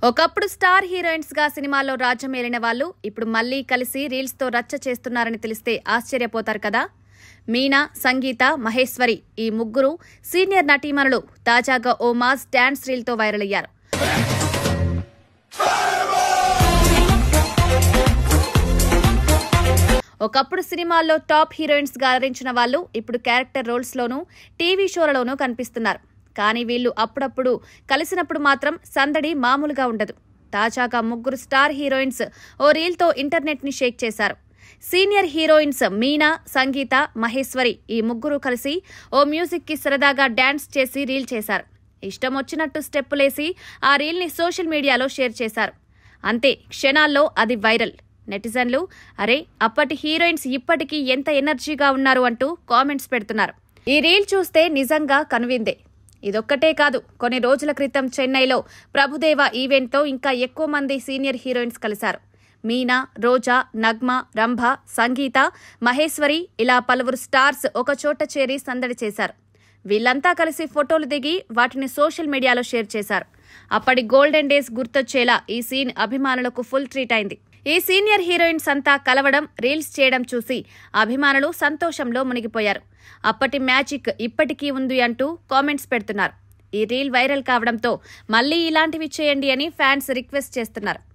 ఒకప్పుడు star heroines గా సినిమాల్లో రాజ్యమేలిన వాళ్ళు ఇప్పుడు మళ్లీ కలిసి రీల్స్ తో రచ్చ చేస్తున్నారని తెలిస్తే ఆశ్చర్యపోతారు కదా. మీనా, సంగీత, మహేశ్వరి ఈ ముగ్గురు సీనియర్ నటీమణులు తాజాగా ఓ మాస్ డాన్స్ రీల్ తో వైరల్ అయ్యారు. ఒకప్పుడు సినిమాల్లో టాప్ హీరోయిన్స్ గా అలరించిన వాళ్ళు ఇప్పుడు క్యారెక్టర్ రోల్స్ లోనూ టీవీ షోలలోనూ కనిపిస్తున్నారు. కానీ వీళ్ళు అప్పుడప్పుడు కలిసినప్పుడు మాత్రం సందడి మామూలుగా ఉండదు. తాజాగా ముగ్గురు స్టార్ హీరోయిన్స్ ఓ రీల్తో ఇంటర్నెట్ ని షేక్ చేశారు. సీనియర్ హీరోయిన్స్ మీనా, సంగీత, మహేశ్వరి ఈ ముగ్గురు కలిసి ఓ మ్యూజిక్ కి సరదాగా డాన్స్ చేసి రీల్ చేశారు. ఇష్టం వచ్చినట్టు స్టెప్పులేసి ఆ రీల్ ని సోషల్ మీడియాలో షేర్ చేశారు. అంతే క్షణాల్లో అది వైరల్. నెటిజన్లు అరే అప్పటి హీరోయిన్స్ ఇప్పటికీ ఎంత ఎనర్జీగా ఉన్నారు అంటూ కామెంట్స్ పెడుతున్నారు. ఈ రీల్ చూస్తే నిజంగా కనువిందే. ఇదొక్కటే కాదు, కొన్ని రోజుల క్రితం చెన్నైలో ప్రభుదేవ ఈవెంట్తో ఇంకా ఎక్కువ మంది సీనియర్ హీరోయిన్స్ కలిశారు. మీనా, రోజా, నగ్మ, రంభ, సంగీత, మహేశ్వరి ఇలా పలువురు స్టార్స్ ఒక చోట చేరి సందడి చేశారు. వీళ్లంతా కలిసి ఫోటోలు దిగి వాటిని సోషల్ మీడియాలో షేర్ చేశారు. అప్పటి గోల్డెన్ డేస్ గుర్తొచ్చేలా ఈ సీన్ అభిమానులకు ఫుల్ ట్రీట్ అయింది. ఈ సీనియర్ హీరోయిన్స్ అంతా కలవడం, రీల్స్ చేయడం చూసి అభిమానులు సంతోషంలో మునిగిపోయారు. అప్పటి మ్యాజిక్ ఇప్పటికీ ఉంది అంటూ కామెంట్స్ పెడుతున్నారు. ఈ రీల్ వైరల్ కావడంతో మళ్లీ ఇలాంటివి చేయండి అని ఫ్యాన్స్ రిక్వెస్ట్ చేస్తున్నారు.